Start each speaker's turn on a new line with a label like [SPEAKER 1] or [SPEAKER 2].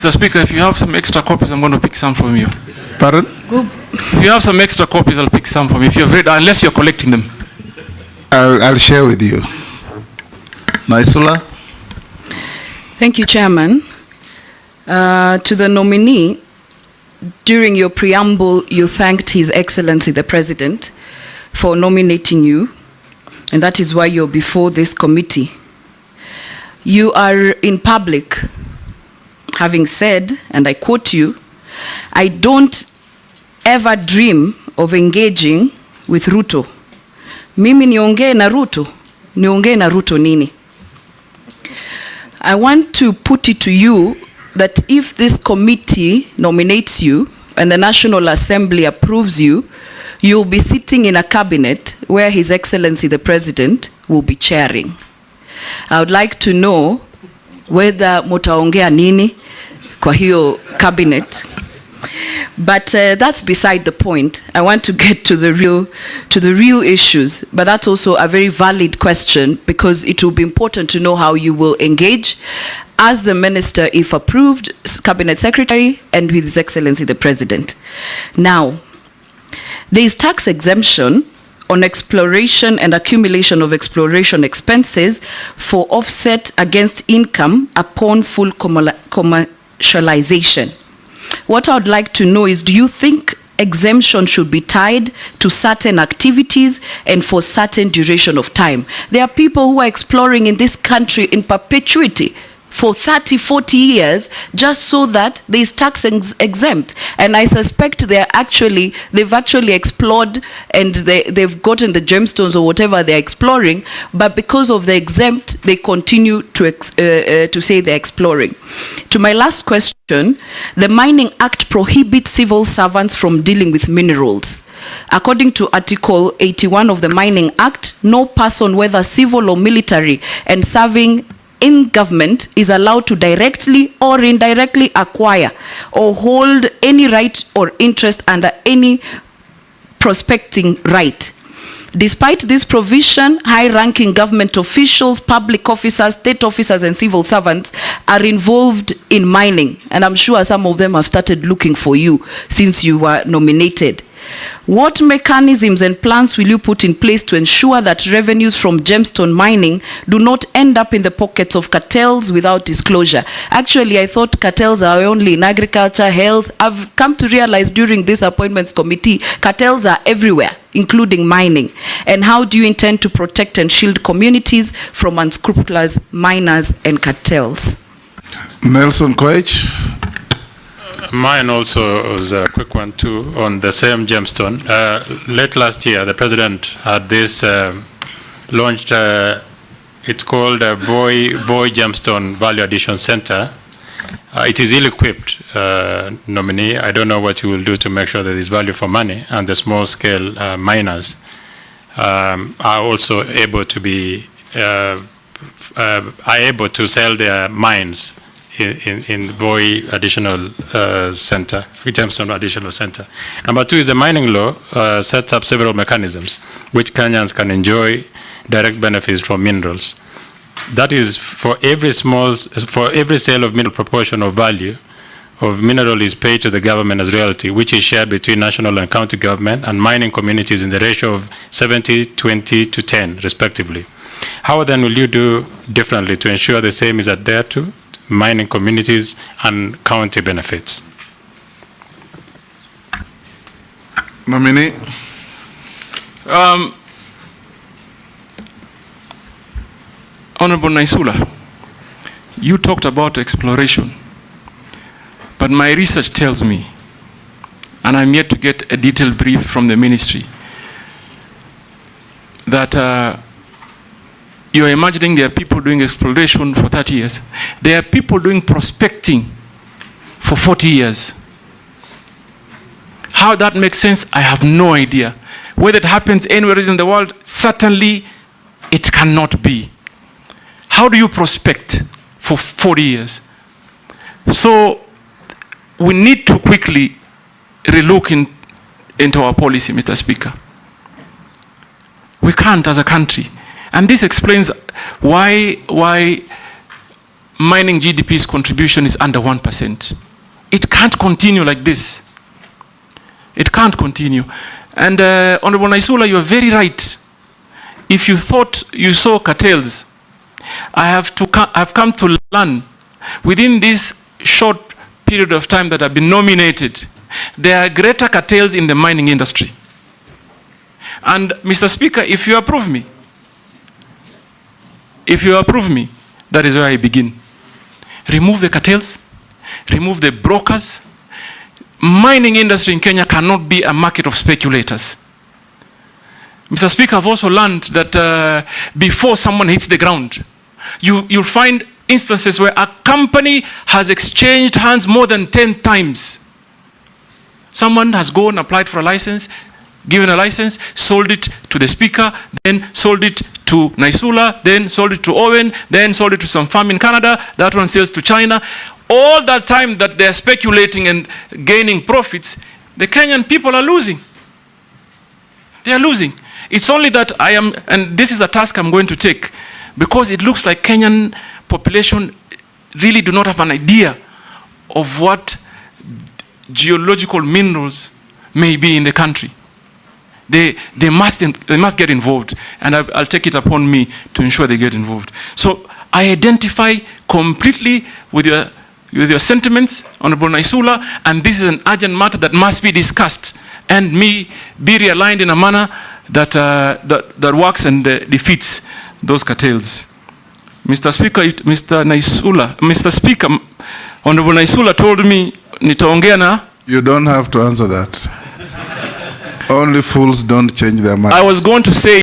[SPEAKER 1] Mr. Speaker, if you have some extra copies, I'm going to pick some from you.
[SPEAKER 2] Pardon?
[SPEAKER 1] Good. If you have some extra copies, I'll pick some from you. If you've read, unless you're collecting them.
[SPEAKER 2] I'll share with you. Naisula?
[SPEAKER 3] Thank you, Chairman. To the nominee, during your preamble, you thanked His Excellency the President for nominating you, and that is why you're before this committee. You are in public having said, and I quote you, "I don't ever dream of engaging with Ruto. Mimi niongee na Ruto? Niongee na Ruto nini?" I want to put it to you that if this committee nominates you and the National Assembly approves you, you'll be sitting in a cabinet where His Excellency the President will be chairing. I would like to know whether mutaongea nini kwa hiyo cabinet. But that's beside the point. I want to get to the real issues. But that's also a very valid question, because it will be important to know how you will engage as the minister, if approved, cabinet secretary, and with His Excellency the President. Now, there is tax exemption on exploration and accumulation of exploration expenses for offset against income upon full commercialization. What I would like to know is, do you think exemption should be tied to certain activities and for certain duration of time? There are people who are exploring in this country in perpetuity for 30, 40 years, just so that there is tax exempt. And I suspect they've actually explored, and they've gotten the gemstones or whatever they're exploring, but because of the exempt, they continue to say they're exploring. To my last question, the Mining Act prohibits civil servants from dealing with minerals. According to Article 81 of the Mining Act, no person, whether civil or military, and serving in government is allowed to directly or indirectly acquire or hold any right or interest under any prospecting right. Despite this provision, high-ranking government officials, public officers, state officers, and civil servants are involved in mining. And I'm sure some of them have started looking for you since you were nominated. What mechanisms and plans will you put in place to ensure that revenues from gemstone mining do not end up in the pockets of cartels without disclosure? Actually, I thought cartels are only in agriculture, health. I've come to realize during this appointments committee, cartels are everywhere, including mining. And how do you intend to protect and shield communities from unscrupulous miners and cartels?
[SPEAKER 2] Nelson Koech.
[SPEAKER 4] Mine also was a quick one too, on the same gemstone. Late last year, the president had this launched, it's called a Voi Gemstone Value Addition Center. It is ill-equipped, nominee. I don't know what you will do to make sure that there is value for money, and the small-scale miners are also able to be able to sell their mines in Voi Additional Center, Gemstone Additional Center. Number two is the mining law sets up several mechanisms which Kenyans can enjoy direct benefits from minerals. That is, for every sale of mineral, proportion of value of mineral is paid to the government as royalty, which is shared between national and county government and mining communities in the ratio of 70, 20 to 10, respectively. How then will you do differently to ensure the same is adhered to mining communities and county benefits?
[SPEAKER 2] Nominee.
[SPEAKER 1] Honorable Naisula, you talked about exploration, but my research tells me, and I'm yet to get a detailed brief from the ministry, that you're imagining there are people doing exploration for 30 years. There are people doing prospecting for 40 years. How that makes sense, I have no idea. Whether it happens anywhere in the world, certainly it cannot be. How do you prospect for 40 years? So we need to quickly relook into our policy, Mr. Speaker. We can't as a country. And this explains why mining GDP's contribution is under 1%. It can't continue like this. It can't continue. And Honorable Naisula, you are very right. If you thought you saw cartels, I've come to learn within this short period of time that I've been nominated, there are greater cartels in the mining industry. And Mr. Speaker, if you approve me, that is where I begin. Remove the cartels, remove the brokers. Mining industry in Kenya cannot be a market of speculators. Mr. Speaker, I've also learned that before someone hits the ground, you'll find instances where a company has exchanged hands more than 10 times. Someone has gone, applied for a license, given a license, sold it to the Speaker, then sold it to Naisula, then sold it to Owen, then sold it to some farm in Canada, that one sells to China. All that time that they're speculating and gaining profits, the Kenyan people are losing. They are losing. It's only that I am, and this is a task I'm going to take, because it looks like Kenyan population really do not have an idea of what geological minerals may be in the country. They must get involved, and I'll take it upon me to ensure they get involved. So I identify completely with your sentiments, Honorable Naisula, and this is an urgent matter that must be discussed and be realigned in a manner that that works and defeats those cartels. Mr. Speaker, Mr. Speaker, Honorable Naisula told me nitaongea na.
[SPEAKER 2] You don't have to answer that. Only fools don't change their mind.
[SPEAKER 1] I was going to say